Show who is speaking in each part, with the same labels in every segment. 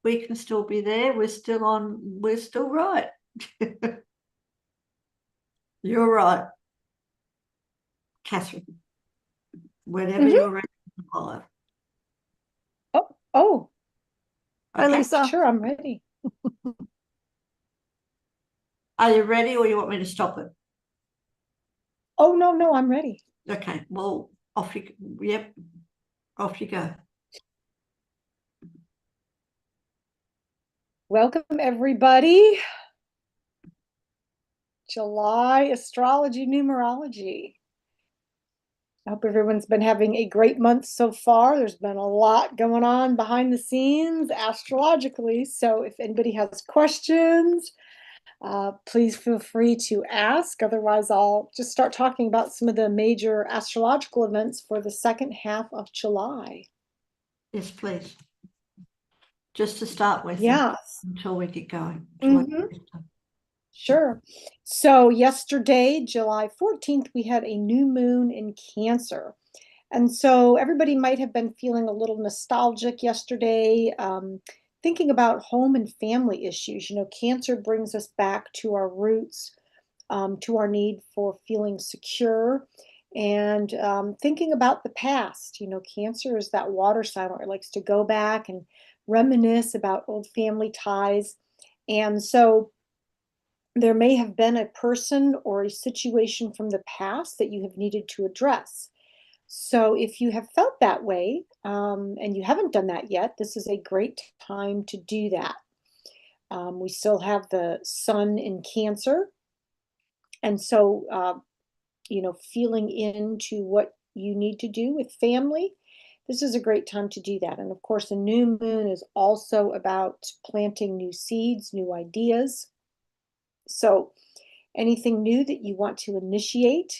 Speaker 1: We can still be there. We're still on. We're still right. You're right, Kathryn. Whenever you're ready to live.
Speaker 2: Oh,
Speaker 3: Hi,
Speaker 1: Okay.
Speaker 3: Lisa.
Speaker 2: sure, I'm ready.
Speaker 1: Are you ready, or you want me to stop it?
Speaker 2: Oh, no, I'm ready.
Speaker 1: Okay. Well, off you. Yep. Off you go.
Speaker 2: Welcome, everybody. July Astrology Numerology. I hope everyone's been having a great month so far. There's been a lot going on behind the scenes astrologically. So if anybody has questions, please feel free to ask. Otherwise, I'll just start talking about some of the major astrological events for the second half of July.
Speaker 1: Yes, please. Just to start with.
Speaker 2: Yes.
Speaker 1: Until we get going.
Speaker 2: Sure. So yesterday, July 14th, we had a new moon in Cancer. And so everybody might have been feeling a little nostalgic yesterday, thinking about home and family issues. You know, Cancer brings us back to our roots, to our need for feeling secure and thinking about the past. You know, Cancer is that water sign where it likes to go back and reminisce about old family ties. And so there may have been a person or a situation from the past that you have needed to address. So if you have felt that way and you haven't done that yet, this is a great time to do that. We still have the sun in Cancer. And so, you know, feeling into what you need to do with family, this is a great time to do that. And of course, a new moon is also about planting new seeds, new ideas. So anything new that you want to initiate,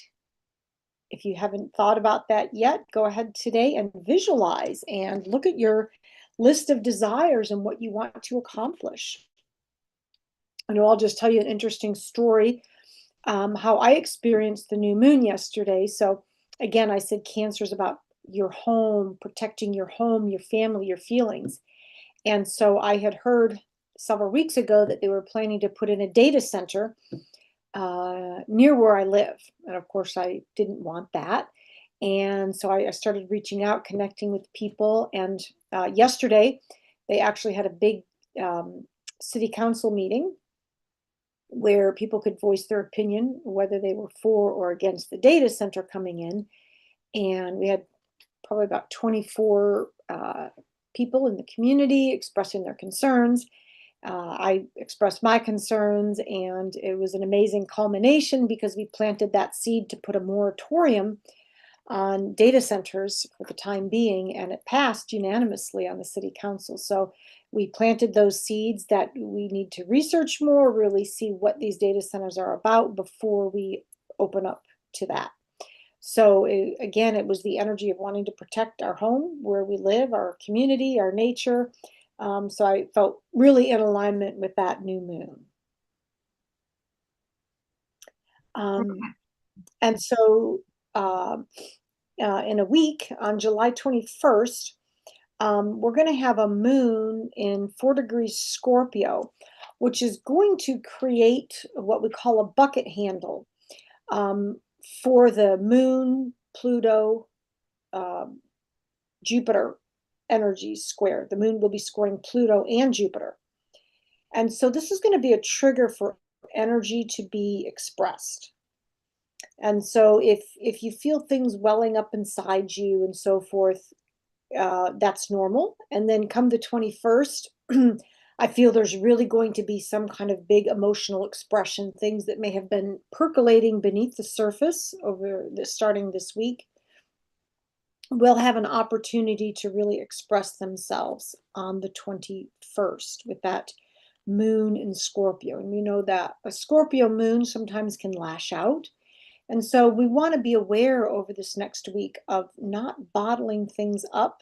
Speaker 2: if you haven't thought about that yet, go ahead today and visualize and look at your list of desires and what you want to accomplish. And I'll just tell you an interesting story, how I experienced the new moon yesterday. So again, I said Cancer is about your home, protecting your home, your family, your feelings. And so I had heard several weeks ago that they were planning to put in a data center near where I live. And of course, I didn't want that. And so I started reaching out, connecting with people. And yesterday, they actually had a big city council meeting where people could voice their opinion, whether they were for or against the data center coming in. And we had probably about 24 people in the community expressing their concerns. I expressed my concerns, and it was an amazing culmination because we planted that seed to put a moratorium on data centers for the time being, and it passed unanimously on the city council. So we planted those seeds that we need to research more, really see what these data centers are about before we open up to that. So again, it was the energy of wanting to protect our home, where we live, our community, our nature. So I felt really in alignment with that new moon. And so in a week, on July 21st, we're going to have a moon in 4 degrees Scorpio, which is going to create what we call a bucket handle for the moon, Pluto, Jupiter energies square. The moon will be squaring Pluto and Jupiter. And so this is going to be a trigger for energy to be expressed. And so if you feel things welling up inside you and so forth, that's normal. And then come the 21st, I feel there's really going to be some kind of big emotional expression, things that may have been percolating beneath the surface starting this week will have an opportunity to really express themselves on the 21st with that moon in Scorpio. And we know that a Scorpio moon sometimes can lash out. And so we want to be aware over this next week of not bottling things up,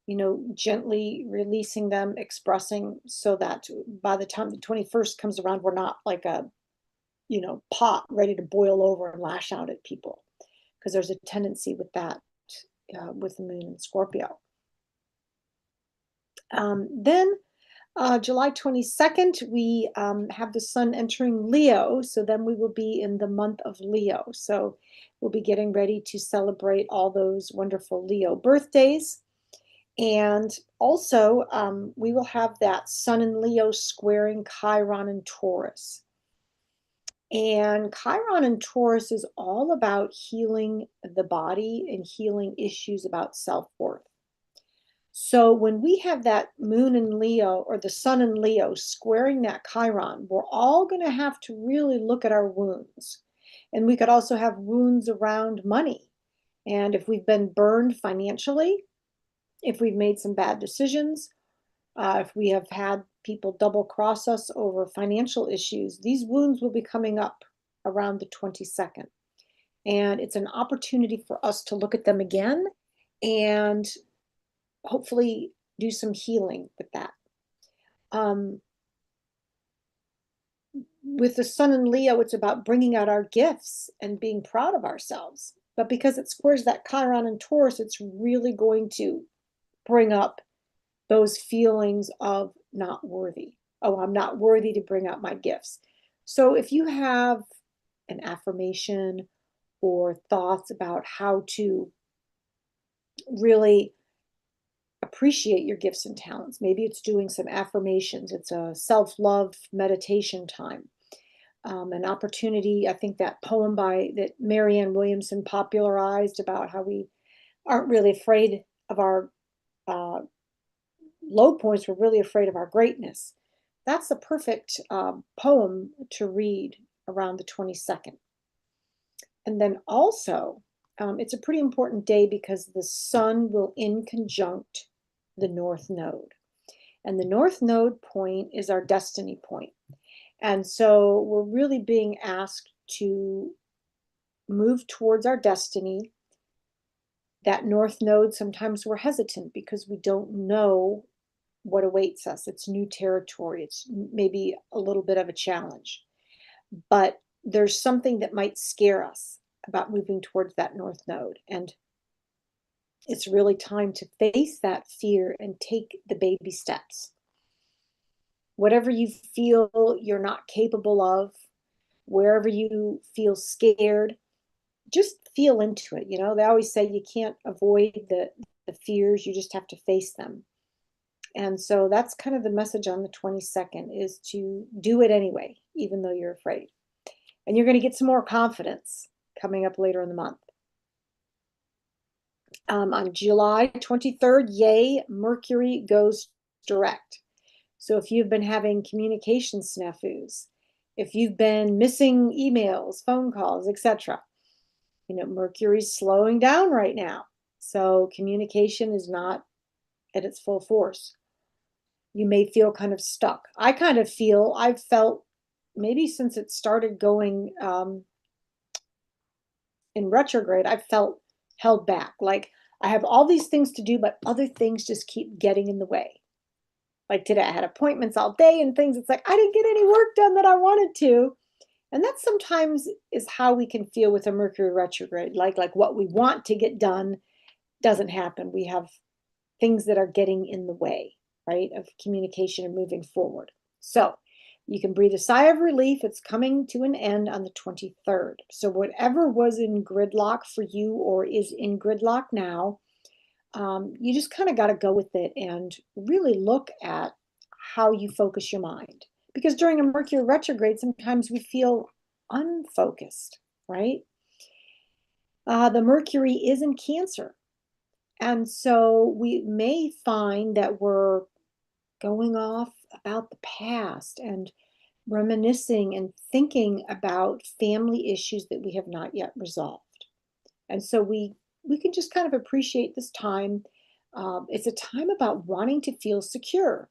Speaker 2: you know, gently releasing them, expressing, so that by the time the 21st comes around, we're not like a, you know, pot ready to boil over and lash out at people, because there's a tendency with that with the moon in Scorpio. Then July 22nd, we have the sun entering Leo, so then we will be in the month of Leo. So we'll be getting ready to celebrate all those wonderful Leo birthdays. And also, we will have that sun in Leo squaring Chiron and Taurus. And Chiron and Taurus is all about healing the body and healing issues about self-worth. So when we have that moon in Leo or the sun in Leo squaring that Chiron, we're all going to have to really look at our wounds. And we could also have wounds around money. And if we've been burned financially, if we've made some bad decisions, if we have had people double cross us over financial issues, these wounds will be coming up around the 22nd. And it's an opportunity for us to look at them again and hopefully do some healing with that. With the sun in Leo, it's about bringing out our gifts and being proud of ourselves. But because it squares that Chiron and Taurus, it's really going to bring up those feelings of not worthy. Oh, I'm not worthy to bring out my gifts. So if you have an affirmation or thoughts about how to really appreciate your gifts and talents, maybe it's doing some affirmations, it's a self-love meditation time, an opportunity. I think that poem that Marianne Williamson popularized about how we aren't really afraid of our low points, we're really afraid of our greatness. That's the perfect poem to read around the 22nd. And then also, it's a pretty important day because the sun will conjunct the North Node. And the North Node point is our destiny point. And so we're really being asked to move towards our destiny. That North Node, sometimes we're hesitant because we don't know what awaits us. It's new territory. It's maybe a little bit of a challenge. But there's something that might scare us about moving towards that North Node. And it's really time to face that fear and take the baby steps. Whatever you feel you're not capable of, wherever you feel scared, just feel into it. You know, they always say you can't avoid the fears, you just have to face them. And so that's kind of the message on the 22nd, is to do it anyway, even though you're afraid. And you're going to get some more confidence coming up later in the month. On July 23rd, yay, Mercury goes direct. So if you've been having communication snafus, if you've been missing emails, phone calls, etc., Mercury's slowing down right now. So communication is not at its full force. You may feel kind of stuck. I've felt maybe since it started going in retrograde, I've felt held back. Like I have all these things to do, but other things just keep getting in the way. Like today, I had appointments all day and things. It's like I didn't get any work done that I wanted to. And that sometimes is how we can feel with a Mercury retrograde. Like what we want to get done doesn't happen. We have things that are getting in the way, right, of communication and moving forward. So you can breathe a sigh of relief. It's coming to an end on the 23rd. So whatever was in gridlock for you or is in gridlock now, you just kind of got to go with it and really look at how you focus your mind. Because during a Mercury retrograde, sometimes we feel unfocused, right? The Mercury is in Cancer. And so we may find that we're going off about the past and reminiscing and thinking about family issues that we have not yet resolved. And so we can just kind of appreciate this time. It's a time about wanting to feel secure.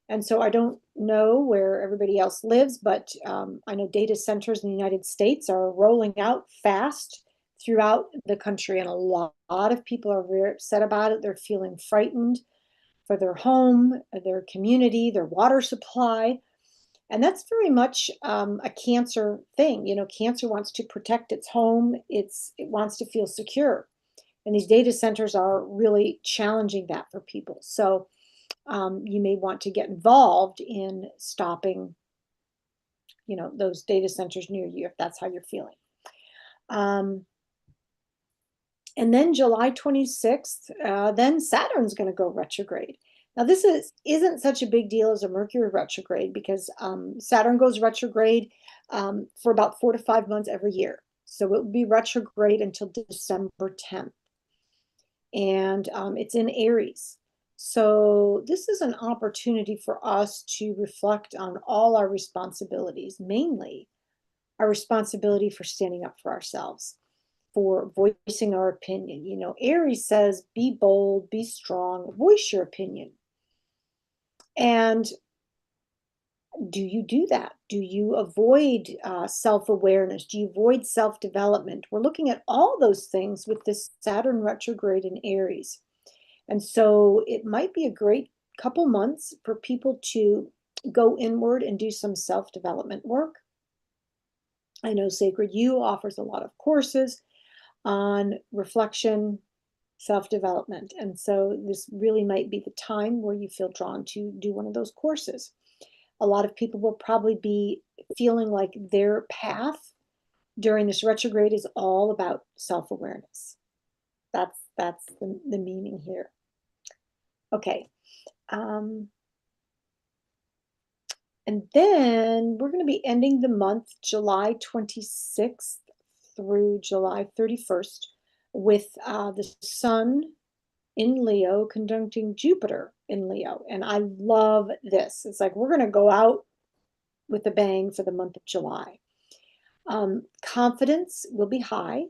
Speaker 2: And so I don't know where everybody else lives, but I know data centers in the United States are rolling out fast throughout the country, and a lot of people are very upset about it. They're feeling frightened for their home, their community, their water supply. And that's very much a Cancer thing. Cancer wants to protect its home. It wants to feel secure. And these data centers are really challenging that for people. So You may want to get involved in stopping, those data centers near you if that's how you're feeling. And then July 26th, then Saturn's going to go retrograde. Now, this isn't such a big deal as a Mercury retrograde because Saturn goes retrograde for about 4 to 5 months every year. So it will be retrograde until December 10th. And it's in Aries. So this is an opportunity for us to reflect on all our responsibilities, mainly our responsibility for standing up for ourselves, for voicing our opinion. Aries says, be bold, be strong, voice your opinion. And do you do that? Do you avoid self-awareness? Do you avoid self-development? We're looking at all those things with this Saturn retrograde in Aries. And so it might be a great couple months for people to go inward and do some self-development work. I know Sacred You offers a lot of courses on reflection, self-development. And so this really might be the time where you feel drawn to do one of those courses. A lot of people will probably be feeling like their path during this retrograde is all about self-awareness. That's the meaning here. Okay. And then we're going to be ending the month July 26th through July 31st with the Sun in Leo conjuncting Jupiter in Leo. And I love this. It's like we're going to go out with a bang for the month of July. Confidence will be high.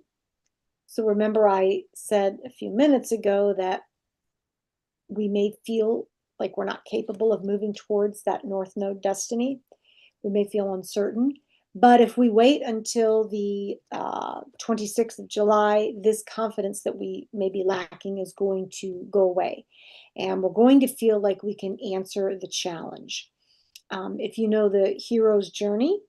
Speaker 2: So remember I said a few minutes ago that we may feel like we're not capable of moving towards that North Node destiny. We may feel uncertain. But if we wait until the 26th of July, this confidence that we may be lacking is going to go away. And we're going to feel like we can answer the challenge. If you know the hero's journey,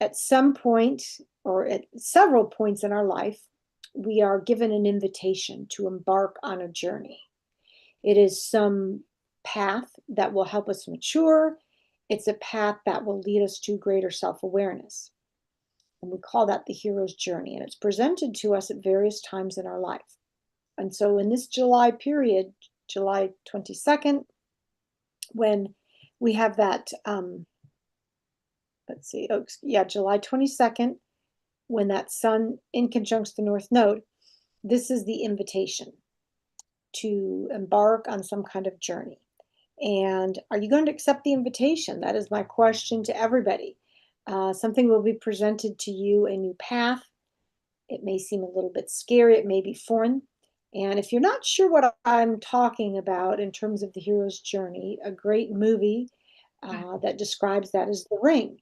Speaker 2: at some point or at several points in our life, we are given an invitation to embark on a journey. It is some path that will help us mature. It's a path that will lead us to greater self-awareness. And we call that the hero's journey. And it's presented to us at various times in our life. And so in this July period, July 22nd, when we have that, July 22nd, when that Sun in conjunction the North Node, this is the invitation to embark on some kind of journey. And are you going to accept the invitation? That is my question to everybody. Something will be presented to you, a new path. It may seem a little bit scary. It may be foreign. And if you're not sure what I'm talking about in terms of the hero's journey, a great movie that describes that is The Ring.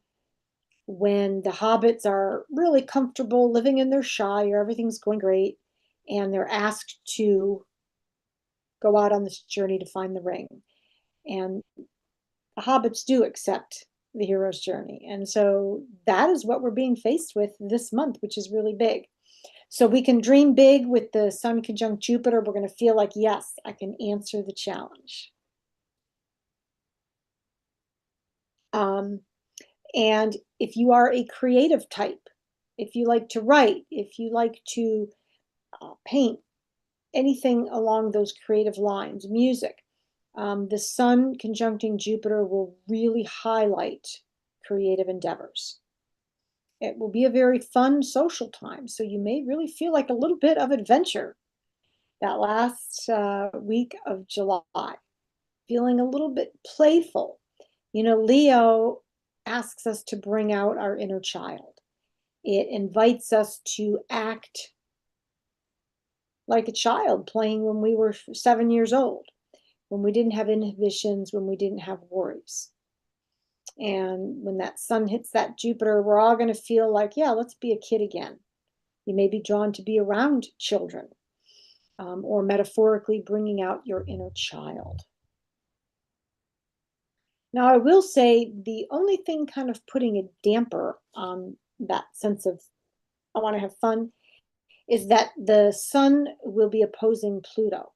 Speaker 2: When the hobbits are really comfortable living in their shire, everything's going great, and they're asked to go out on this journey to find the ring. And the hobbits do accept the hero's journey. And so that is what we're being faced with this month, which is really big. So we can dream big with the Sun conjunct Jupiter. We're going to feel like, yes, I can answer the challenge. And if you are a creative type, if you like to write, if you like to paint, anything along those creative lines, music, the Sun conjuncting Jupiter will really highlight creative endeavors. It will be a very fun social time, so you may really feel like a little bit of adventure that last week of July, feeling a little bit playful. Leo asks us to bring out our inner child. It invites us to act like a child playing when we were 7 years old, when we didn't have inhibitions, when we didn't have worries. And when that Sun hits that Jupiter, we're all going to feel like, yeah, let's be a kid again. You may be drawn to be around children, or metaphorically bringing out your inner child. Now, I will say the only thing kind of putting a damper on that sense of, I want to have fun, is that the Sun will be opposing Pluto.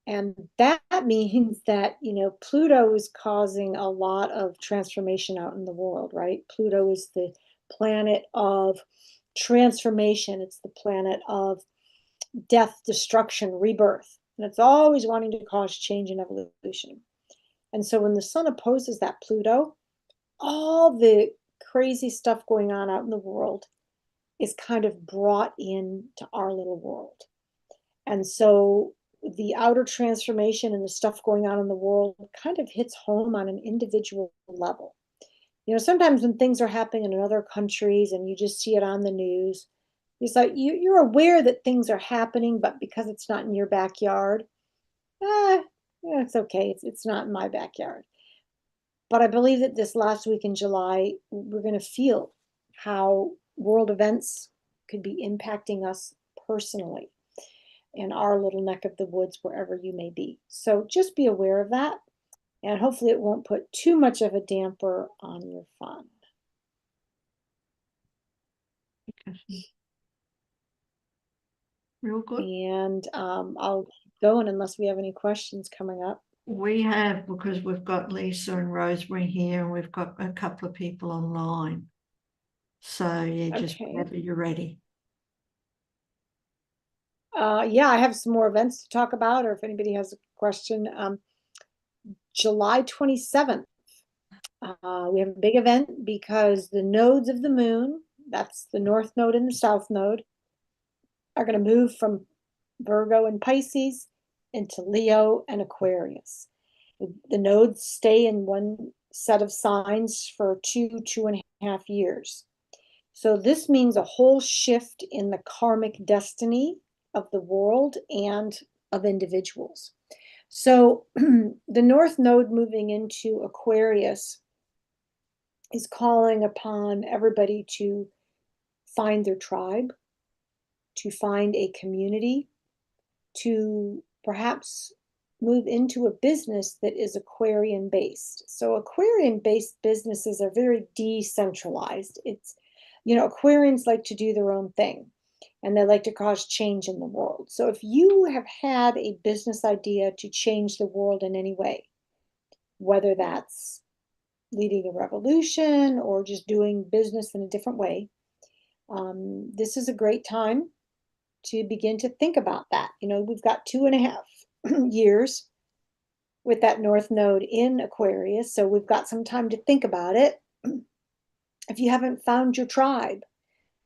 Speaker 2: And that means that, Pluto is causing a lot of transformation out in the world, right? Pluto is the planet of transformation. It's the planet of death, destruction, rebirth. And it's always wanting to cause change and evolution. And so when the sun opposes that Pluto, all the crazy stuff going on out in the world is kind of brought into our little world. And so the outer transformation and the stuff going on in the world kind of hits home on an individual level. Sometimes when things are happening in other countries and you just see it on the news, it's like you're aware that things are happening, but because it's not in your backyard, yeah, it's okay. It's not in my backyard. But I believe that this last week in July, we're going to feel how world events could be impacting us personally in our little neck of the woods, wherever you may be. So just be aware of that. And hopefully it won't put too much of a damper on your fun.
Speaker 1: Real good.
Speaker 2: And I'll keep going unless we have any questions coming up.
Speaker 1: We have, because we've got Lisa and Rosemary here, and we've got a couple of people online. So yeah, just whenever you're ready.
Speaker 2: Yeah, I have some more events to talk about, or if anybody has a question. July 27th, we have a big event because the nodes of the moon, that's the north node and the south node, are going to move from Virgo and Pisces into Leo and Aquarius. The nodes stay in one set of signs for 2.5 years. So this means a whole shift in the karmic destiny of the world and of individuals. So the North Node moving into Aquarius is calling upon everybody to find their tribe, to find a community, to perhaps move into a business that is Aquarian based. So Aquarian based businesses are very decentralized. Aquarians like to do their own thing and they like to cause change in the world. So if you have had a business idea to change the world in any way, whether that's leading a revolution or just doing business in a different way, this is a great time to begin to think about that. We've got 2.5 years with that North Node in Aquarius, so we've got some time to think about it. If you haven't found your tribe,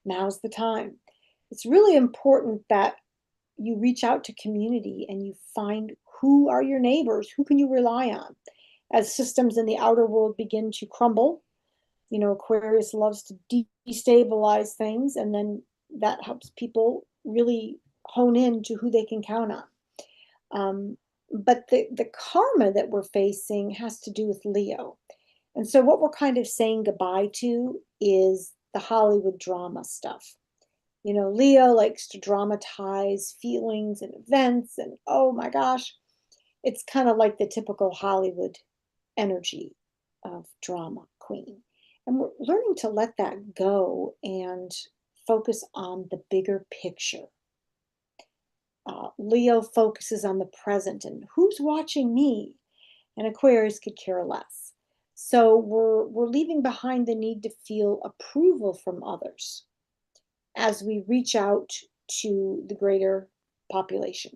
Speaker 2: now's the time. It's really important that you reach out to community and you find who are your neighbors, who can you rely on. As systems in the outer world begin to crumble, Aquarius loves to destabilize things, and then that helps people really hone in to who they can count on. But the karma that we're facing has to do with Leo. And so what we're kind of saying goodbye to is the Hollywood drama stuff. Leo likes to dramatize feelings and events, and oh my gosh, it's kind of like the typical Hollywood energy of drama queen. And we're learning to let that go and focus on the bigger picture. Leo focuses on the present and who's watching me, and Aquarius could care less. So we're leaving behind the need to feel approval from others as we reach out to the greater population.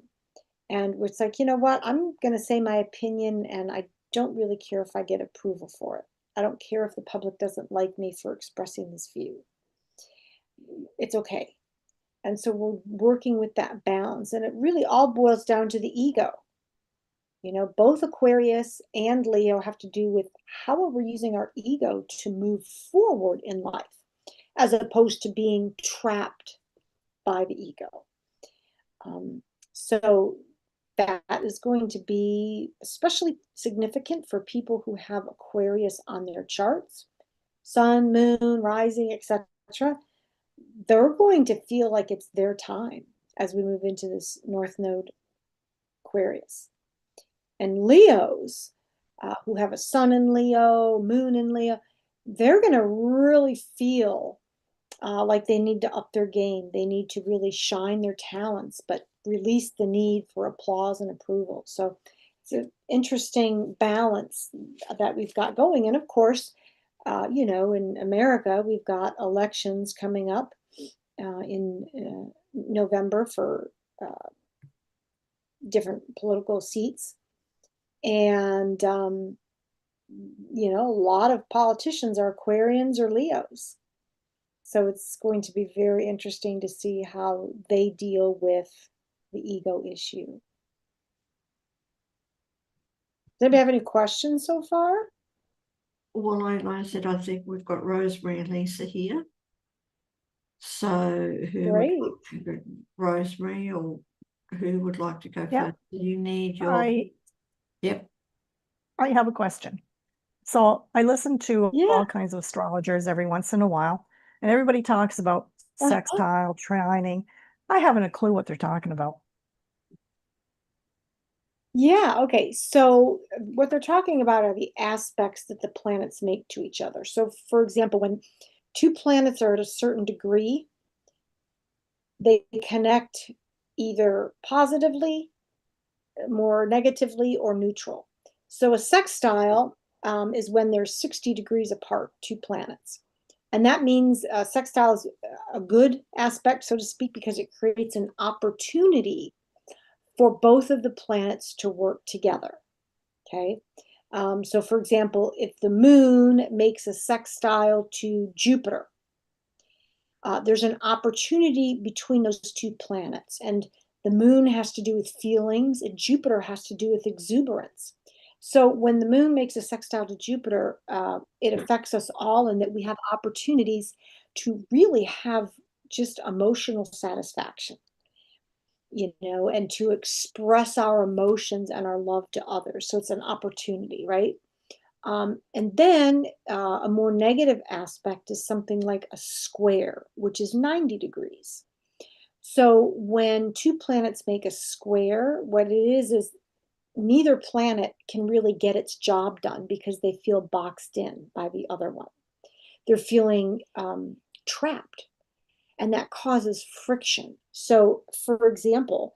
Speaker 2: And it's like, you know what, I'm going to say my opinion, and I don't really care if I get approval for it. I don't care if the public doesn't like me for expressing this view. It's okay. And so we're working with that balance. And it really all boils down to the ego. Both Aquarius and Leo have to do with how are we using our ego to move forward in life, as opposed to being trapped by the ego. So that is going to be especially significant for people who have Aquarius on their charts, sun, moon, rising, etc. They're going to feel like it's their time as we move into this North Node Aquarius. And Leos, who have a sun in Leo, moon in Leo, they're going to really feel like they need to up their game. They need to really shine their talents, but release the need for applause and approval. So it's an interesting balance that we've got going. And of course, in America, we've got elections coming up in November for different political seats. And, a lot of politicians are Aquarians or Leos. So it's going to be very interesting to see how they deal with the ego issue. Does anybody have any questions so far?
Speaker 1: Well, like I said, I think we've got Rosemary and Lisa here. So who would like to go, Rosemary, or who would like to go first? You need your. Yep.
Speaker 3: I have a question. So I listen to all kinds of astrologers every once in a while, and everybody talks about sextile, trining. I haven't a clue what they're talking about.
Speaker 2: Yeah, okay. So what they're talking about are the aspects that the planets make to each other. So for example, when two planets are at a certain degree, they connect either positively, more negatively, or neutral. So a sextile is when they're 60 degrees apart, two planets. And that means sextile is a good aspect, so to speak, because it creates an opportunity for both of the planets to work together. Okay. So for example, if the moon makes a sextile to Jupiter, there's an opportunity between those two planets. And the moon has to do with feelings, and Jupiter has to do with exuberance. So when the moon makes a sextile to Jupiter, it affects us all in that we have opportunities to really have just emotional satisfaction, and to express our emotions and our love to others. So it's an opportunity, right? And then a more negative aspect is something like a square, which is 90 degrees. So when two planets make a square, what it is neither planet can really get its job done because they feel boxed in by the other one. They're feeling trapped, and that causes friction. So, for example,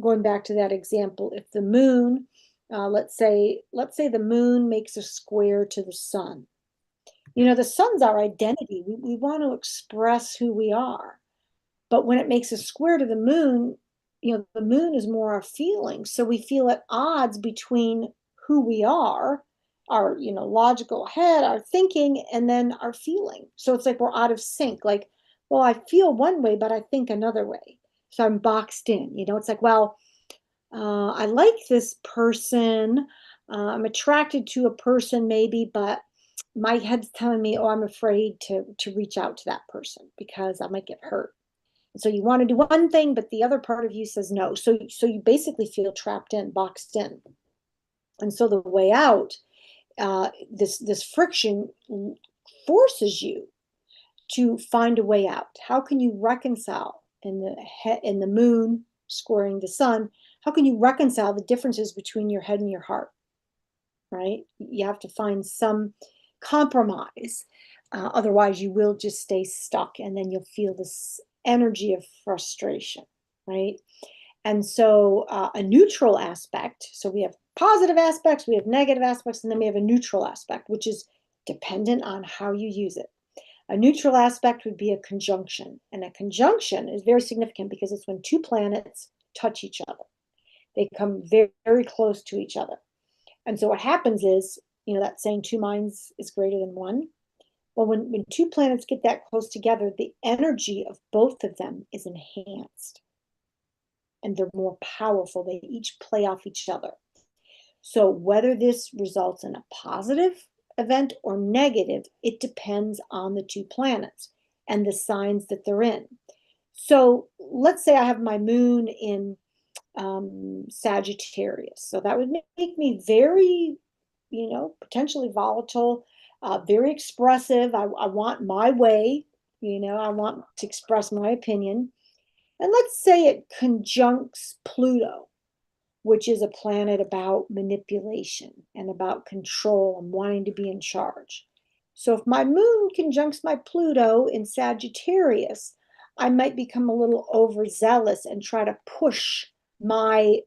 Speaker 2: going back to that example, if the moon, let's say the moon makes a square to the sun. The sun's our identity. We want to express who we are. But when it makes a square to the moon, the moon is more our feelings. So we feel at odds between who we are, our, logical head, our thinking, and then our feeling. So it's like we're out of sync. Like, well, I feel one way, but I think another way. So I'm boxed in. It's like, well, I like this person. I'm attracted to a person maybe, but my head's telling me, oh, I'm afraid to reach out to that person because I might get hurt. And so you want to do one thing, but the other part of you says no. So you basically feel trapped in, boxed in. And so the way out, this friction forces you to find a way out. How can you reconcile in the moon squaring the sun? How can you reconcile the differences between your head and your heart? Right? You have to find some compromise. Otherwise, you will just stay stuck, and then you'll feel this energy of frustration, right? And so a neutral aspect, so we have positive aspects, we have negative aspects, and then we have a neutral aspect, which is dependent on how you use it. A neutral aspect would be a conjunction, and a conjunction is very significant because it's when two planets touch each other. They come very, very close to each other. And so what happens is, that saying two minds is greater than one. Well, when two planets get that close together, the energy of both of them is enhanced. And they're more powerful. They each play off each other. So whether this results in a positive event or negative, it depends on the two planets and the signs that they're in. So let's say I have my moon in Sagittarius. So that would make me very, potentially volatile, very expressive. I want my way, I want to express my opinion. And let's say it conjuncts Pluto, which is a planet about manipulation and about control and wanting to be in charge. So if my moon conjuncts my Pluto in Sagittarius, I might become a little overzealous and try to push my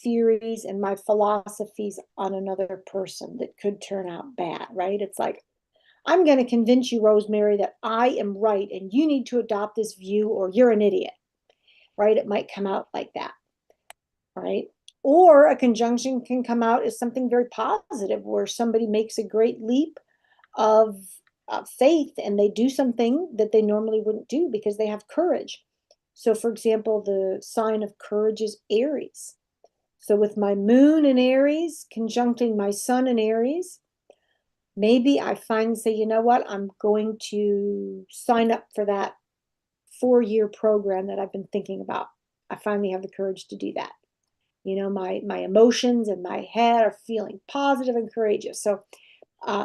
Speaker 2: theories and my philosophies on another person that could turn out bad, right? It's like, I'm going to convince you, Rosemary, that I am right and you need to adopt this view or you're an idiot, right? It might come out like that, right? Or a conjunction can come out as something very positive where somebody makes a great leap of faith and they do something that they normally wouldn't do because they have courage. So, for example, the sign of courage is Aries. So, with my moon in Aries conjuncting my sun in Aries, maybe I finally say, you know what, I'm going to sign up for that 4-year program that I've been thinking about. I finally have the courage to do that. You know, my emotions and my head are feeling positive and courageous. So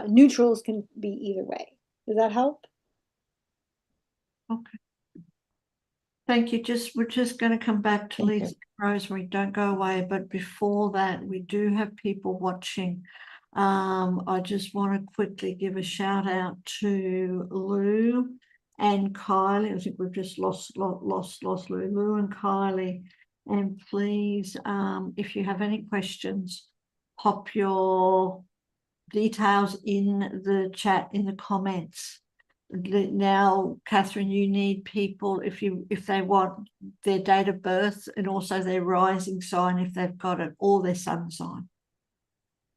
Speaker 2: neutrals can be either way. Does that help?
Speaker 1: Okay. Thank you. We're just going to come back to
Speaker 3: Thank
Speaker 1: Lisa
Speaker 3: you.
Speaker 1: and Rosemary. Don't go away. But before that, we do have people watching. I just want to quickly give a shout out to Lou and Kylie. I think we've just lost Lou and Kylie. And please, if you have any questions, pop your details in the chat, in the comments. Now, Kathryn, you need people, if they want their date of birth and also their rising sign, if they've got it, or their sun sign.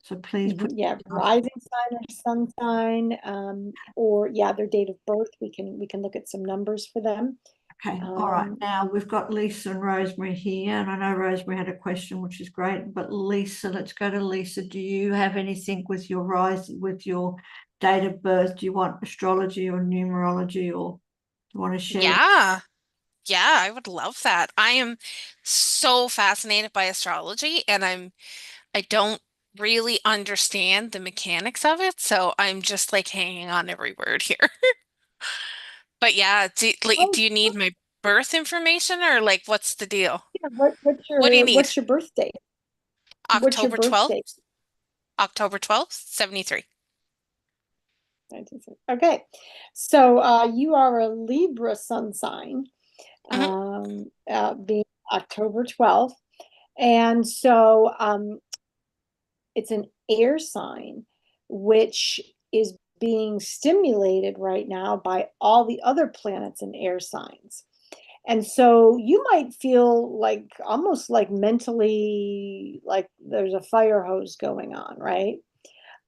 Speaker 1: So please put
Speaker 2: rising sign or sun sign, or their date of birth. We can look at some numbers for them.
Speaker 1: Okay, all right. Now we've got Lisa and Rosemary here, and I know Rosemary had a question, which is great. But Lisa, let's go to Lisa. Do you have anything with your date of birth? Do you want astrology or numerology, or do you want to share?
Speaker 4: Yeah. Yeah, I would love that. I am so fascinated by astrology and I don't really understand the mechanics of it, so I'm just like hanging on every word here. But yeah, do you need my birth information or like what's the deal? What do you need?
Speaker 2: What's your birth date? What's your
Speaker 4: October
Speaker 2: birth
Speaker 4: 12th?
Speaker 2: date?
Speaker 4: October 12th, 73.
Speaker 2: 1960. Okay, so you are a Libra sun sign,
Speaker 4: Hmm.
Speaker 2: being October 12th, and so it's an air sign, which is being stimulated right now by all the other planets in air signs. And so you might feel like almost like mentally like there's a fire hose going on, right?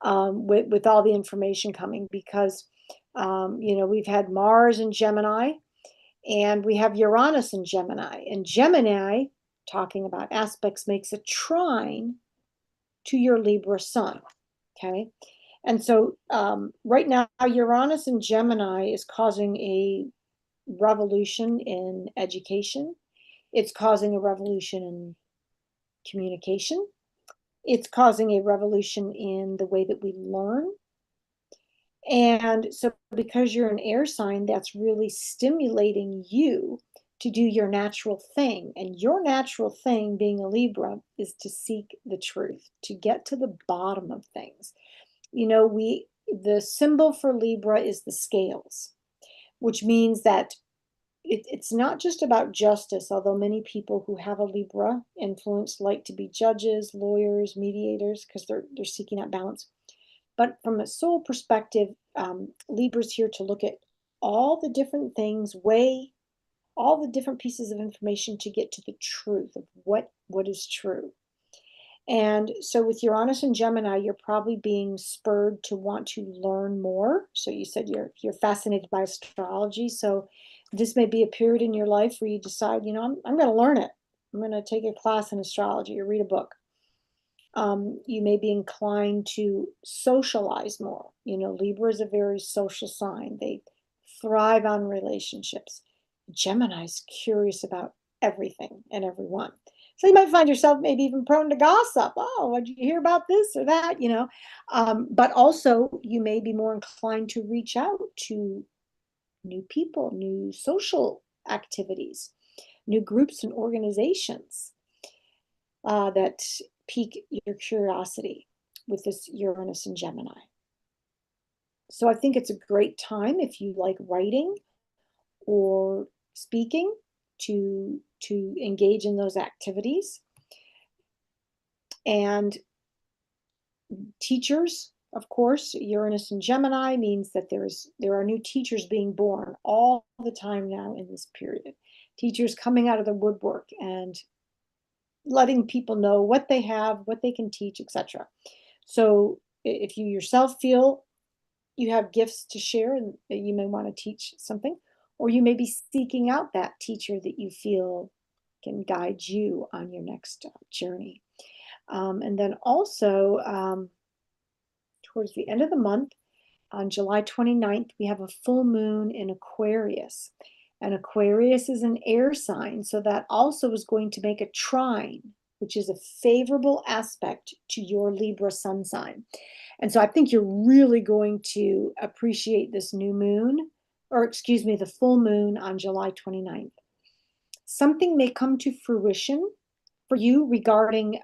Speaker 2: With all the information coming because, we've had Mars in Gemini and we have Uranus in Gemini. And Gemini, talking about aspects, makes a trine to your Libra sun. Okay. And so right now, Uranus in Gemini is causing a revolution in education. It's causing a revolution in communication. It's causing a revolution in the way that we learn. And so, because you're an air sign, that's really stimulating you to do your natural thing. And your natural thing, being a Libra, is to seek the truth, to get to the bottom of things. The symbol for Libra is the scales, which means that it's not just about justice, although many people who have a Libra influence like to be judges, lawyers, mediators, because they're seeking out balance. But from a soul perspective, Libra's here to look at all the different things, weigh all the different pieces of information to get to the truth of what is true. And so with Uranus and Gemini, you're probably being spurred to want to learn more. So you said you're fascinated by astrology. So this may be a period in your life where you decide, I'm going to learn it. I'm going to take a class in astrology or read a book. You may be inclined to socialize more. Libra is a very social sign. They thrive on relationships. Gemini's curious about everything and everyone. So you might find yourself maybe even prone to gossip. Oh, what did you hear about this or that? But also you may be more inclined to reach out to new people, new social activities, new groups and organizations that pique your curiosity with this Uranus and Gemini. So I think it's a great time if you like writing or speaking to engage in those activities. And teachers, of course, Uranus and Gemini means that there are new teachers being born all the time now in this period. Teachers coming out of the woodwork and letting people know what they have, what they can teach, etc. So if you yourself feel you have gifts to share and that you may want to teach something, or you may be seeking out that teacher that you feel can guide you on your next journey. And then also, towards the end of the month, on July 29th, we have a full moon in Aquarius. And Aquarius is an air sign, so that also is going to make a trine, which is a favorable aspect to your Libra sun sign. And so I think you're really going to appreciate this new moon, or excuse me, the full moon on July 29th. Something may come to fruition for you regarding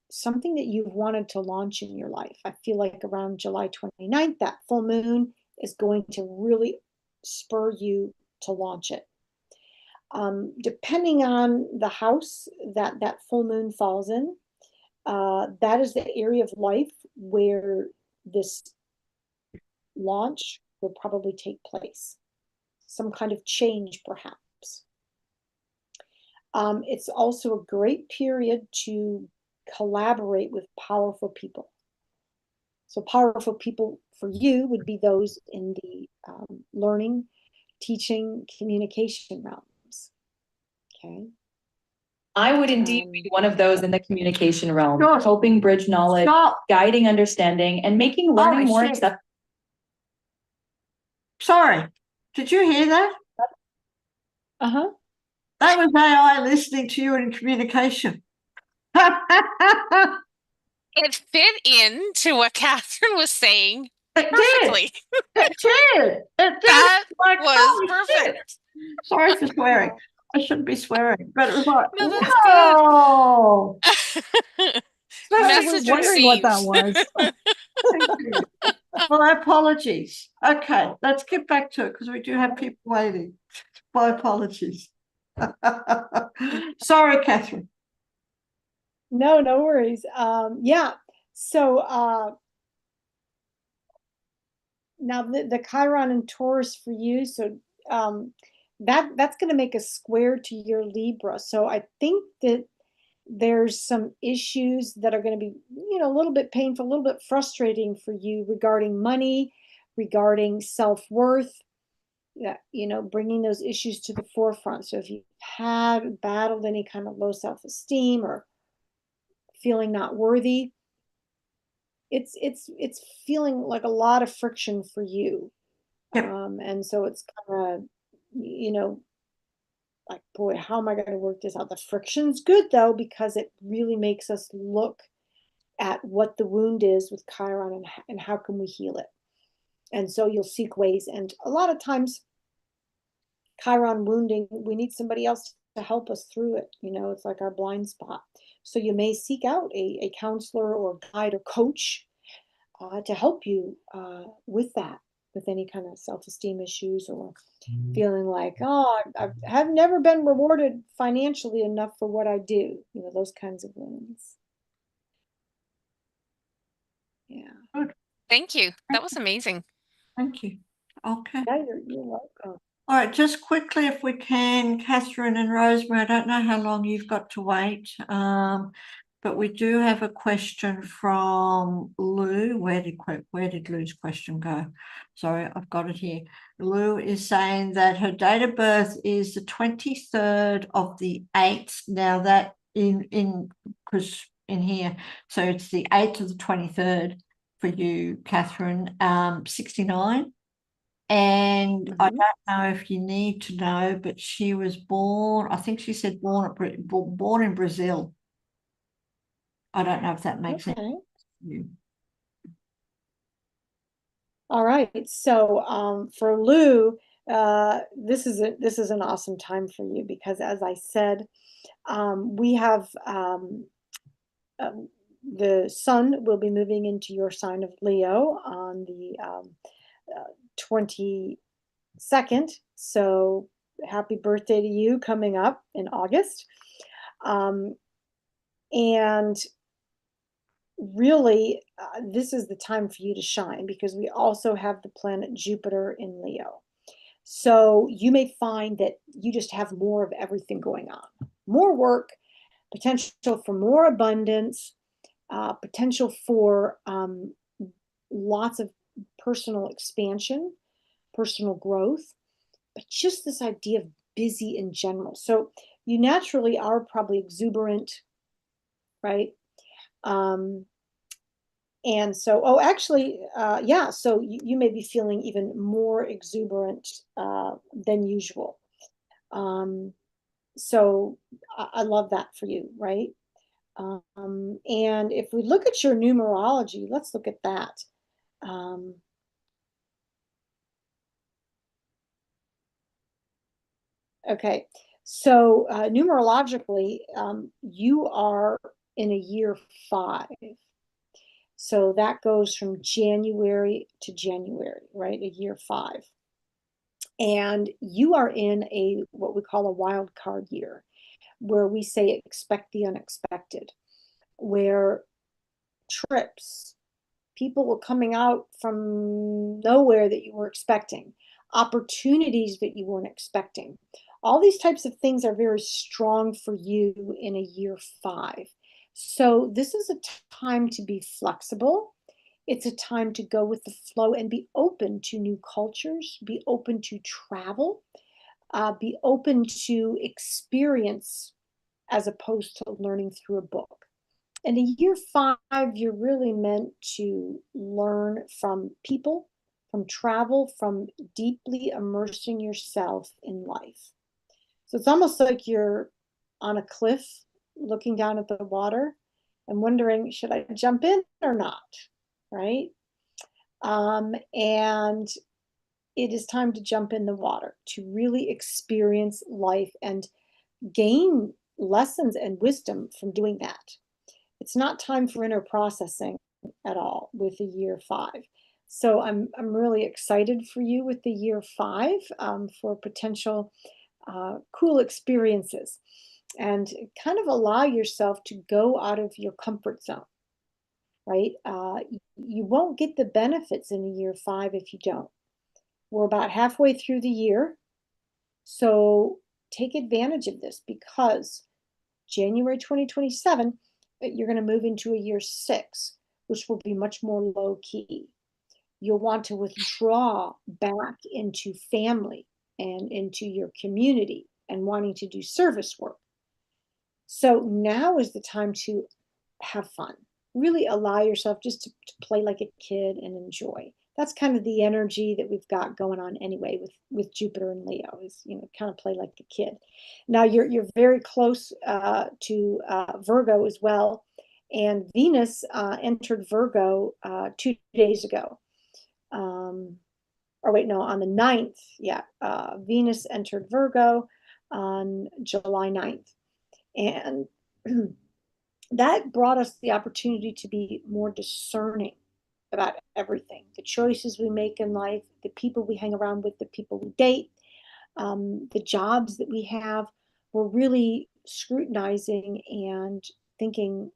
Speaker 2: something that you've wanted to launch in your life. I feel like around July 29th, that full moon is going to really spur you to launch it. Depending on the house that that full moon falls in, that is the area of life where this launch will probably take place. Some kind of change, perhaps. It's also a great period to collaborate with powerful people. So powerful people for you would be those in the learning, teaching, communication realms. Okay.
Speaker 5: I would indeed be one of those in the communication realm,
Speaker 1: Sure.
Speaker 5: helping bridge knowledge,
Speaker 1: Stop.
Speaker 5: guiding understanding, and making learning more
Speaker 1: shit.
Speaker 5: acceptable.
Speaker 1: Sorry, did you hear that?
Speaker 2: Uh-huh.
Speaker 1: That was AI listening to you in communication.
Speaker 4: It fit into what Kathryn was saying
Speaker 1: It did.
Speaker 4: perfectly.
Speaker 1: It did. It did.
Speaker 4: That
Speaker 1: Like,
Speaker 4: was
Speaker 1: holy shit.
Speaker 4: perfect.
Speaker 1: Sorry for swearing. I shouldn't be swearing, but it was like,
Speaker 4: No, that's
Speaker 1: whoa.
Speaker 4: good.
Speaker 3: I
Speaker 4: Message
Speaker 3: was wondering what that
Speaker 4: received.
Speaker 3: was.
Speaker 1: Thank you. My apologies. Okay, let's get back to it because we do have people waiting. My apologies. Sorry, Kathryn.
Speaker 2: No worries. Yeah. So now the Chiron and Taurus for you. So that's going to make a square to your Libra. So I think that there's some issues that are going to be, a little bit painful, a little bit frustrating for you regarding money, regarding self-worth, bringing those issues to the forefront. So if you've battled any kind of low self-esteem or feeling not worthy, it's feeling like a lot of friction for you.
Speaker 1: Yep.
Speaker 2: And so it's kind of, like, boy, how am I going to work this out? The friction's good though, because it really makes us look at what the wound is with Chiron and how can we heal it. And so you'll seek ways. And a lot of times Chiron wounding, we need somebody else to help us through it. It's like our blind spot. So you may seek out a counselor or guide or coach to help you with that, with any kind of self-esteem issues or feeling like, oh, I have never been rewarded financially enough for what I do. Those kinds of wounds. Yeah.
Speaker 1: Good.
Speaker 4: Thank you. That was amazing.
Speaker 1: Thank you. Okay.
Speaker 2: Yeah, you're welcome.
Speaker 1: All right, just quickly, if we can, Kathryn and Rosemary, I don't know how long you've got to wait, but we do have a question from Lou. Where did Lou's question go? Sorry, I've got it here. Lou is saying that her date of birth is the 23rd of the 8th. Now that because in here, so it's the 8th of the 23rd for you, Kathryn, 69. And I don't know if you need to know, but she was born, I think she said born in Brazil. I don't know if that makes sense to you.
Speaker 2: All right. So for Lou, this is an awesome time for you because, as I said, we have the sun will be moving into your sign of Leo on the 22nd. So happy birthday to you coming up in August. And really, this is the time for you to shine, because we also have the planet Jupiter in Leo. So you may find that you just have more of everything going on. More work, potential for more abundance, potential for lots of personal expansion, personal growth, but just this idea of busy in general. So you naturally are probably exuberant, right? And so, oh, actually, yeah, so you may be feeling even more exuberant than usual. So I love that for you, right? And if we look at your numerology, let's look at that. Okay, so numerologically, you are in a year 5. So that goes from January to January, right? A year 5. And you are in a what we call a wild card year, where we say expect the unexpected, where trips, people were coming out from nowhere that you were expecting, opportunities that you weren't expecting. All these types of things are very strong for you in a year 5. So this is a time to be flexible. It's a time to go with the flow and be open to new cultures, be open to travel, be open to experience as opposed to learning through a book. And in year 5, you're really meant to learn from people, from travel, from deeply immersing yourself in life. So it's almost like you're on a cliff looking down at the water and wondering, should I jump in or not? Right? And it is time to jump in the water, to really experience life and gain lessons and wisdom from doing that. It's not time for inner processing at all with the year 5. So I'm really excited for you with the year 5 for potential cool experiences, and kind of allow yourself to go out of your comfort zone, right? You won't get the benefits in a year 5 if you don't. We're about halfway through the year, so take advantage of this, because January 2027, you're going to move into a year 6, which will be much more low key. You'll want to withdraw back into family and into your community and wanting to do service work. So now is the time to have fun. Really allow yourself just to play like a kid and enjoy. That's kind of the energy that we've got going on anyway with Jupiter and Leo, is, you know, kind of play like a kid. Now you're very close to Virgo as well, and Venus entered Virgo 2 days ago. Or wait, no, on the 9th, yeah, Venus entered Virgo on July 9th. And that brought us the opportunity to be more discerning about everything, the choices we make in life, the people we hang around with, the people we date, the jobs that we have. We're really scrutinizing and thinking,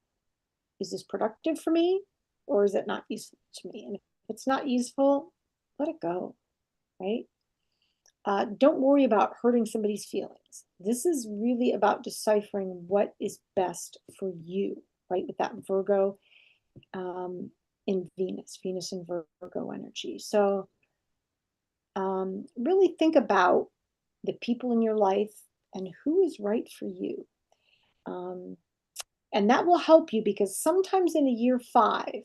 Speaker 2: is this productive for me, or is it not useful to me? And if it's not useful, let it go, right? Don't worry about hurting somebody's feelings. This is really about deciphering what is best for you, right? With that Virgo in Venus and Virgo energy. So really think about the people in your life and who is right for you. And that will help you, because sometimes in a year 5,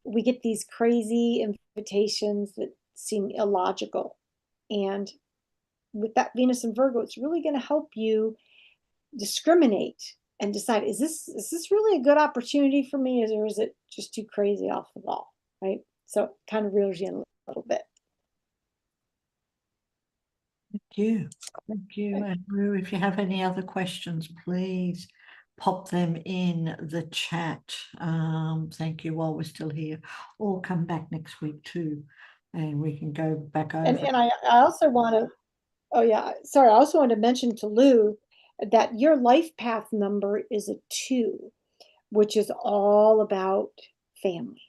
Speaker 2: we get these crazy invitations that seem illogical. And with that Venus and Virgo, it's really going to help you discriminate and decide, is this really a good opportunity for me, or is it just too crazy off the wall, right? So it kind of reels you in a little bit.
Speaker 1: Thank you. Thank you. And Rue, if you have any other questions, please pop them in the chat. Thank you while we're still here, or come back next week too, and we can go back over.
Speaker 2: And I also want to, oh yeah, sorry, I also want to mention to Lou that your life path number is a 2, which is all about family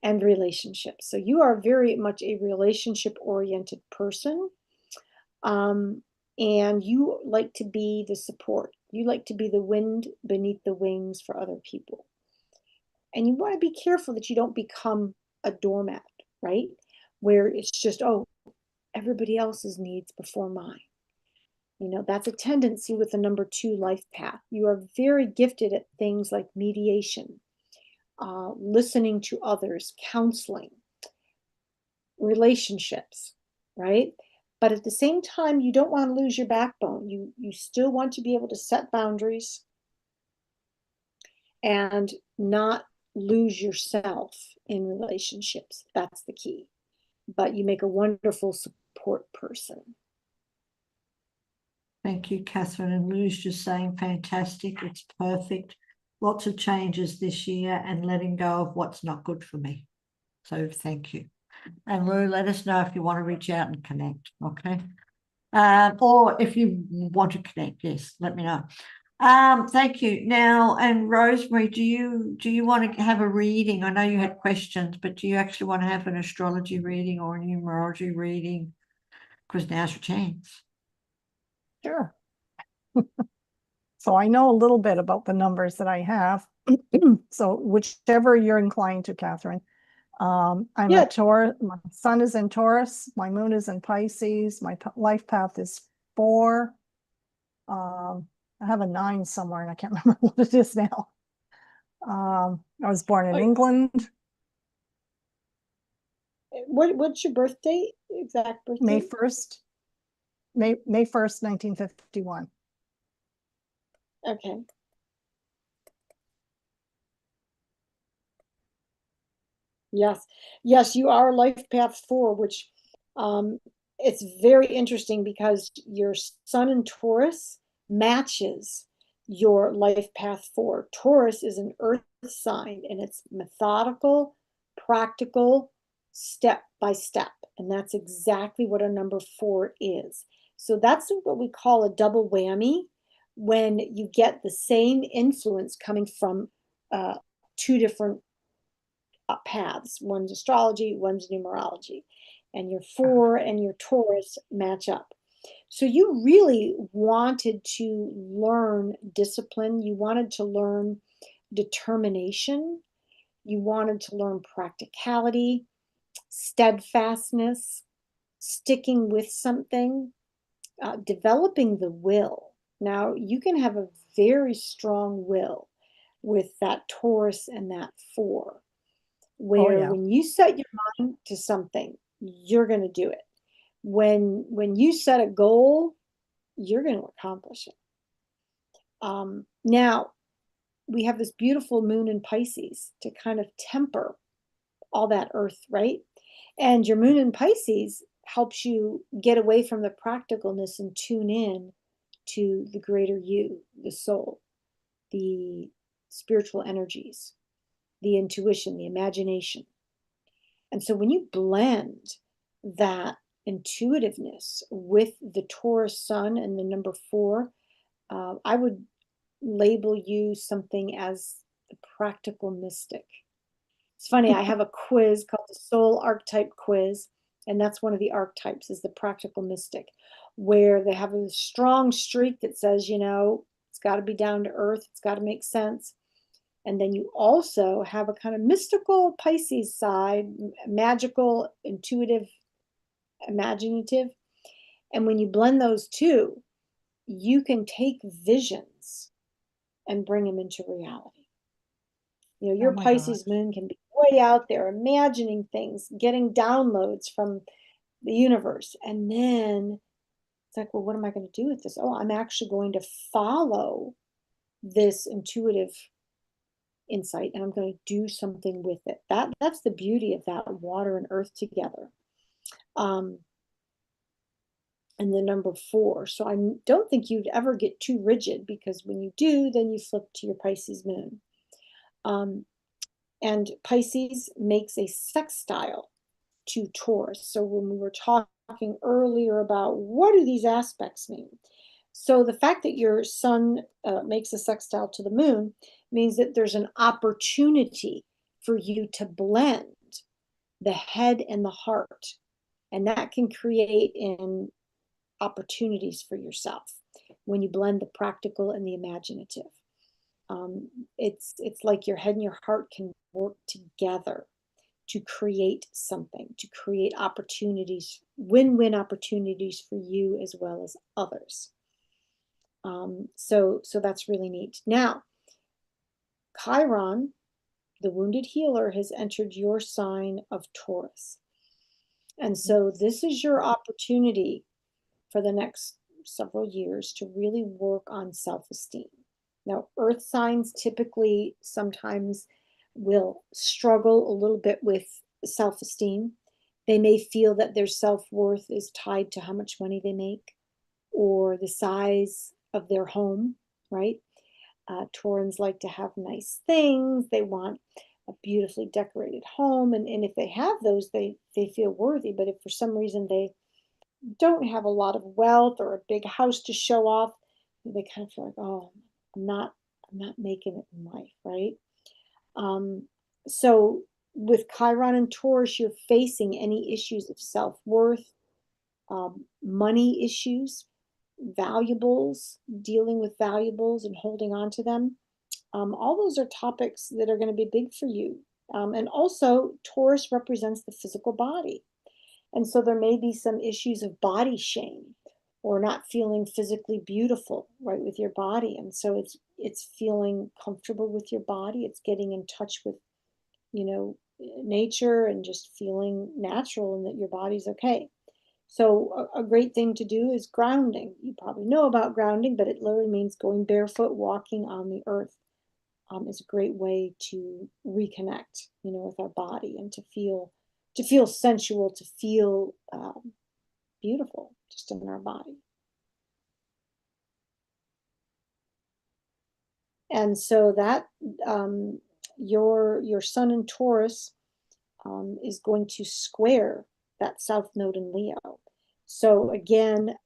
Speaker 2: and relationships. So you are very much a relationship oriented person. And you like to be the support. You like to be the wind beneath the wings for other people. And you want to be careful that you don't become a doormat, right? Where it's just, oh, everybody else's needs before mine. You know, that's a tendency with the number 2 life path. You are very gifted at things like mediation, listening to others, counseling, relationships, right? But at the same time, you don't want to lose your backbone. You still want to be able to set boundaries and not lose yourself in relationships. That's the key. But you make a wonderful support person.
Speaker 1: Thank you, Kathryn. And Lou's just saying, fantastic. It's perfect. Lots of changes this year and letting go of what's not good for me. So thank you. And Lou, let us know if you want to reach out and connect, okay? Or if you want to connect, yes, let me know. Thank you. Now, and Rosemary, do you want to have a reading? I know you had questions, but do you actually want to have an astrology reading or a numerology reading? Because now's your chance.
Speaker 3: Sure. So I know a little bit about the numbers that I have. So whichever you're inclined to, Kathryn. I'm a Taurus. My sun is in Taurus. My moon is in Pisces. My life path is 4. I have a 9 somewhere, and I can't remember what it is now. I was born in England.
Speaker 2: What's your birth date? Exact birth
Speaker 3: May
Speaker 2: date?
Speaker 3: 1st. May 1st, 1951.
Speaker 2: Okay. Yes, you are life path 4, which it's very interesting because your sun in Taurus matches your life path 4. Taurus is an earth sign, and it's methodical, practical, step by step. And that's exactly what a number 4 is. So that's what we call a double whammy, when you get the same influence coming from 2 different paths. One's astrology, one's numerology. And your 4 and your Taurus match up. So you really wanted to learn discipline. You wanted to learn determination. You wanted to learn practicality, steadfastness, sticking with something, developing the will. Now, you can have a very strong will with that Taurus and that 4, where when you set your mind to something, you're going to do it. When you set a goal, you're going to accomplish it. Now, we have this beautiful moon in Pisces to kind of temper all that earth, right? And your moon in Pisces helps you get away from the practicalness and tune in to the greater you, the soul, the spiritual energies, the intuition, the imagination. And so when you blend that intuitiveness with the Taurus sun and the number 4, I would label you something as a practical mystic. It's funny, I have a quiz called the Soul Archetype Quiz, and that's one of the archetypes, is the practical mystic, where they have a strong streak that says, you know, it's got to be down to earth, it's got to make sense. And then you also have a kind of mystical Pisces side, magical, intuitive, imaginative. And when you blend those two, you can take visions and bring them into reality. You know, your Pisces moon can be way out there, imagining things, getting downloads from the universe. And then it's like, well, what am I going to do with this? Oh, I'm actually going to follow this intuitive insight, and I'm going to do something with it. That's the beauty of that water and earth together. And and the number 4. So I don't think you'd ever get too rigid, because when you do, then you flip to your Pisces moon. And Pisces makes a sextile to Taurus. So when we were talking earlier about what do these aspects mean? So the fact that your sun makes a sextile to the moon means that there's an opportunity for you to blend the head and the heart. And that can create in opportunities for yourself when you blend the practical and the imaginative. It's like your head and your heart can work together to create something, to create opportunities, win-win opportunities for you as well as others. So that's really neat. Now, Chiron, the wounded healer, has entered your sign of Taurus. And so this is your opportunity for the next several years to really work on self-esteem. Now, earth signs typically sometimes will struggle a little bit with self-esteem. They may feel that their self-worth is tied to how much money they make or the size of their home, right? Taurans like to have nice things. They want a beautifully decorated home. And if they have those, they feel worthy. But if for some reason they don't have a lot of wealth or a big house to show off, they kind of feel like, oh, I'm not making it in life, right? So with Chiron and Taurus, you're facing any issues of self-worth, money issues, valuables, dealing with valuables and holding on to them. All those are topics that are going to be big for you. And also, Taurus represents the physical body. And so there may be some issues of body shame or not feeling physically beautiful, right, with your body. And so it's feeling comfortable with your body. It's getting in touch with, nature and just feeling natural and that your body's okay. So a great thing to do is grounding. You probably know about grounding, but it literally means going barefoot, walking on the earth. Is a great way to reconnect, with our body and to feel sensual, to feel beautiful just in our body. And so that your sun in Taurus is going to square that south node in Leo. So again,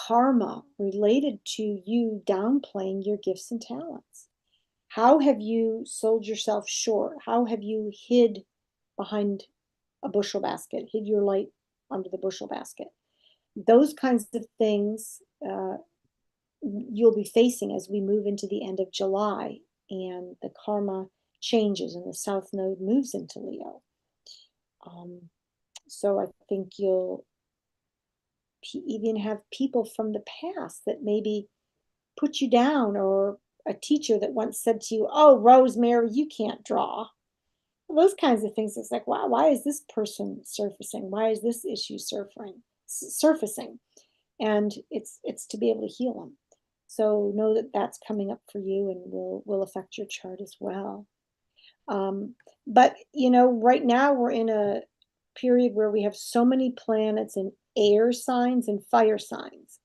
Speaker 2: karma related to you downplaying your gifts and talents. How have you sold yourself short? How have you hid behind a bushel basket, hid your light under the bushel basket? Those kinds of things you'll be facing as we move into the end of July and the karma changes and the south node moves into Leo. So I think you'll even have people from the past that maybe put you down, or a teacher that once said to you, oh, Rosemary, you can't draw. Those kinds of things. It's like, wow, why is this person surfacing? Why is this issue surfacing? And it's to be able to heal them. So know that that's coming up for you and will affect your chart as well. But, right now we're in a period where we have so many planets in air signs and fire signs,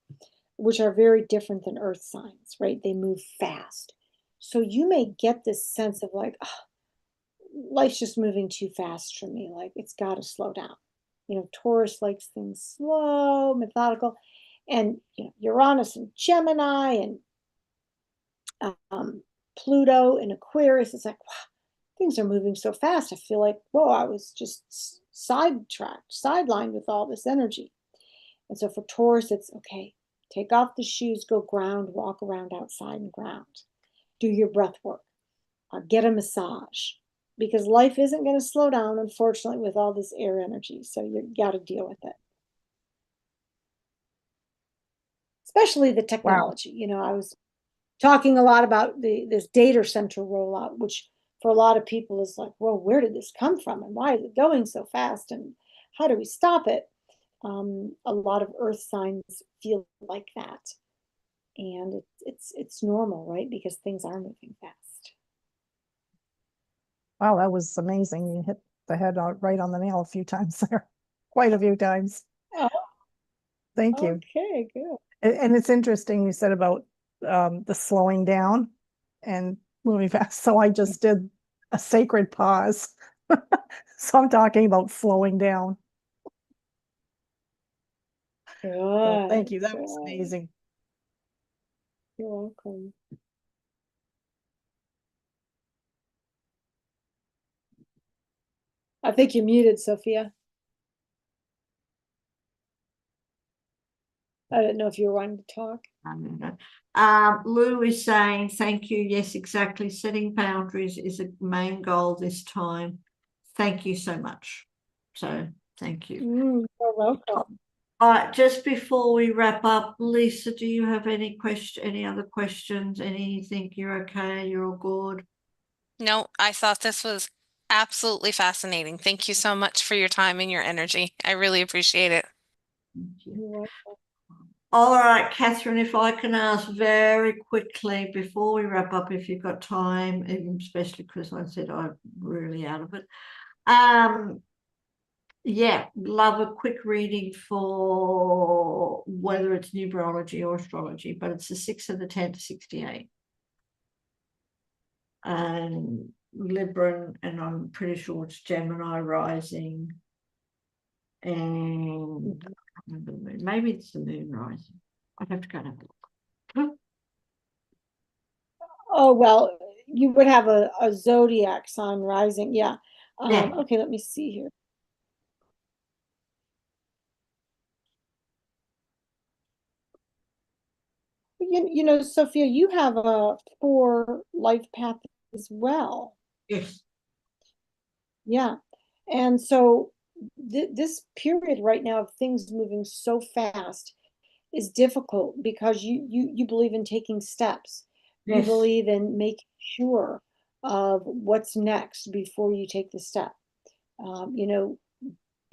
Speaker 2: which are very different than earth signs, right? They move fast. So you may get this sense of like, oh, life's just moving too fast for me. Like, it's got to slow down. Taurus likes things slow, methodical. And Uranus and Gemini and Pluto and Aquarius, it's like, wow, things are moving so fast. I feel like, whoa, I was just sidelined with all this energy. And so for Taurus, it's okay. Take off the shoes, go ground, walk around outside and ground. Do your breath work. Get a massage. Because life isn't going to slow down, unfortunately, with all this air energy. So you got to deal with it. Especially the technology. Wow. I was talking a lot about this data center rollout, which for a lot of people is like, well, where did this come from? And why is it going so fast? And how do we stop it? A lot of earth signs feel like that. And it's normal, right? Because things are moving fast.
Speaker 3: Wow, that was amazing. You hit the head right on the nail a few times there. Quite a few times.
Speaker 2: Oh,
Speaker 3: Thank you.
Speaker 2: Okay, good.
Speaker 3: And it's interesting you said about the slowing down and moving fast. So I just did a sacred pause. So I'm talking about slowing down. So thank you. That was amazing.
Speaker 2: You're welcome. I think you're muted, Sophia. I didn't know if you were wanting to talk.
Speaker 1: I don't know. Lou is saying, thank you. Yes, exactly. Setting boundaries is a main goal this time. Thank you so much. So thank you.
Speaker 2: You're welcome.
Speaker 1: All right, just before we wrap up, Lisa, do you have any other questions? Anything? You're okay? You're all good?
Speaker 4: No, I thought this was absolutely fascinating. Thank you so much for your time and your energy. I really appreciate it.
Speaker 1: Thank you.
Speaker 2: You're welcome.
Speaker 1: All right, Kathryn, if I can ask very quickly before we wrap up, if you've got time, especially because I said I'm really out of it. Yeah, love a quick reading for whether it's numerology or astrology, but it's the 6 of the 10 to 68. And Libra, and I'm pretty sure it's Gemini rising. And I can't remember the moon. Maybe it's the moon rising. I'd have to go and have a look.
Speaker 2: Oh, well, you would have a zodiac sign rising. Yeah.
Speaker 1: Yeah.
Speaker 2: Okay, let me see here. You know, Sophia, you have a 4 life path as well.
Speaker 1: Yes.
Speaker 2: Yeah. And so this period right now of things moving so fast is difficult because you believe in taking steps. You
Speaker 1: Yes.
Speaker 2: believe in making sure of what's next before you take the step. You know,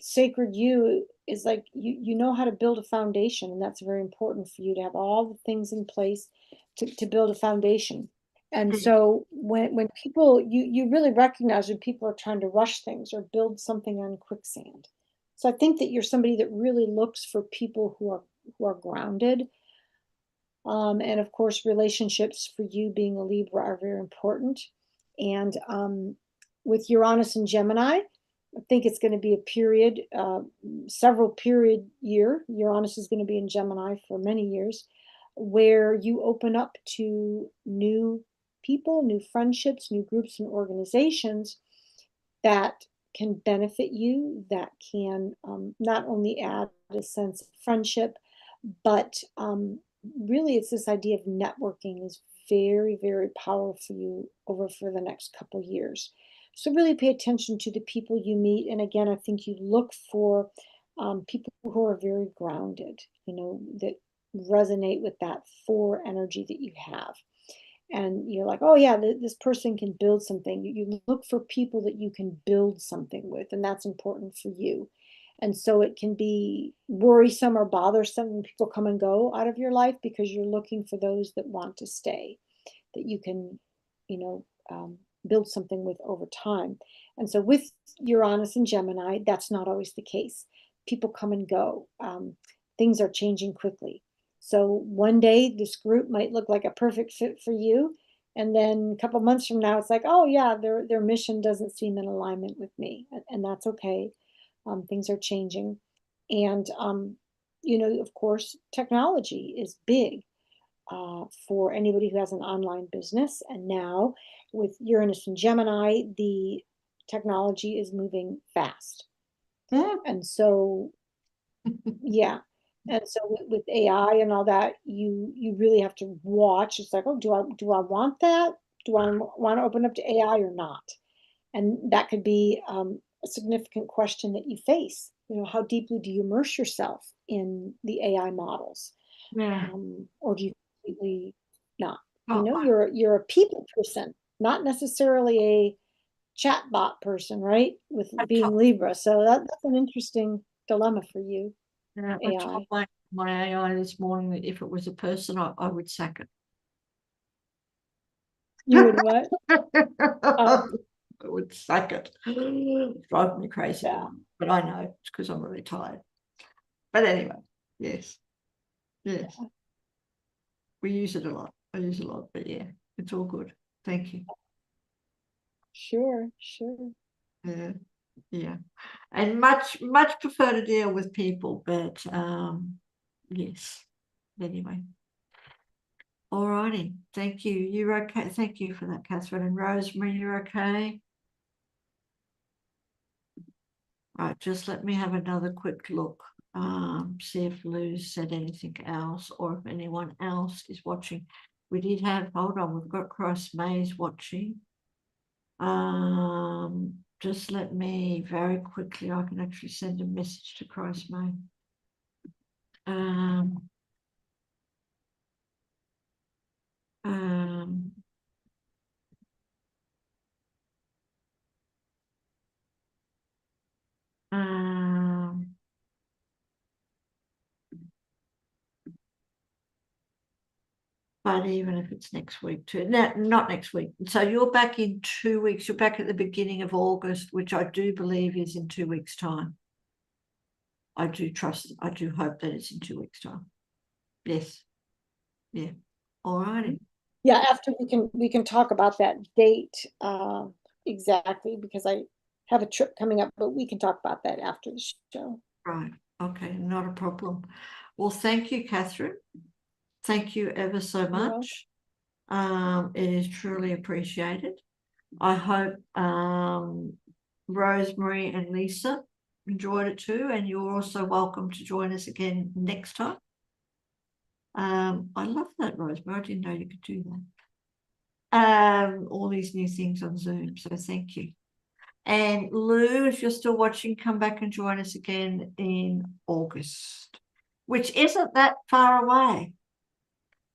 Speaker 2: sacred you is like you know how to build a foundation, and that's very important for you to have all the things in place to build a foundation. And so when people you really recognize when people are trying to rush things or build something on quicksand. So I think that you're somebody that really looks for people who are grounded. And of course, relationships for you being a Libra are very important. And with Uranus and Gemini, I think it's going to be a period, several period year. Uranus is going to be in Gemini for many years, where you open up to new people, new friendships, new groups and organizations that can benefit you, that can not only add a sense of friendship, but really it's this idea of networking is very, very powerful for you over for the next couple of years. So really pay attention to the people you meet. And again, I think you look for people who are very grounded, you know, that resonate with that 4 energy that you have. And you're like, oh yeah, this person can build something. You look for people that you can build something with, and that's important for you. And so it can be worrisome or bothersome when people come and go out of your life because you're looking for those that want to stay, that you can, you know, build something with over time. And so with Uranus and Gemini, that's not always the case. People come and go. Things are changing quickly. So one day this group might look like a perfect fit for you. And then a couple months from now, it's like, oh yeah, their mission doesn't seem in alignment with me. And that's okay. Things are changing. And, you know, of course, technology is big for anybody who has an online business. And now with Uranus and Gemini, the technology is moving fast.
Speaker 1: Yeah.
Speaker 2: And so, yeah. And so with AI and all that, you really have to watch. It's like, oh, do I want that? Do I want to open up to AI or not? And that could be a significant question that you face. You know, how deeply do you immerse yourself in the AI models?
Speaker 1: Yeah.
Speaker 2: Or do you completely not?
Speaker 1: Oh,
Speaker 2: You know, you're a people person, not necessarily a chatbot person, right? With being Libra. So that's an interesting dilemma for you.
Speaker 1: yeah, I
Speaker 2: AI.
Speaker 1: told my AI this morning that if it was a person, I would sack it.
Speaker 2: You would what?
Speaker 1: I would sack it. Drive me crazy.
Speaker 2: Yeah.
Speaker 1: But I know it's because I'm really tired. But anyway, Yes. Yes. We use it a lot. I use it a lot, but yeah, it's all good. Thank you.
Speaker 2: Sure.
Speaker 1: Yeah. And much prefer to deal with people, but yes. Anyway. All righty. Thank you. You're okay. Thank you for that, Kathryn. And Rosemary, you're okay? Right, just let me have another quick look. See if Lou said anything else or if anyone else is watching. We did have, hold on, we've got Cross Maze watching. Just let me very quickly, I can actually send a message to Cross Maze. But even if it's next week too, no, not next week. So you're back in 2 weeks. You're back at the beginning of August, which I do believe is in 2 weeks' time. I do hope that it's in 2 weeks' time. Yes. Yeah. All righty.
Speaker 2: Yeah, after we can talk about that date exactly, because I have a trip coming up, but we can talk about that after the show.
Speaker 1: Right. Okay, not a problem. Well, thank you, Kathryn. Thank you ever so much. It is truly appreciated. I hope Rosemary and Lisa enjoyed it too, and you're also welcome to join us again next time. I love that, Rosemary. I didn't know you could do that. All these new things on Zoom, so thank you. And Lou, if you're still watching, come back and join us again in August, which isn't that far away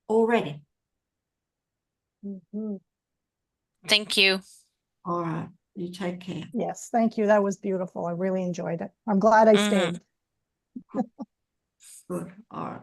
Speaker 1: already.
Speaker 4: Thank you.
Speaker 1: All right, you take care.
Speaker 3: Yes, thank you. That was beautiful. I really enjoyed it. I'm glad I stayed.
Speaker 1: Good. All right.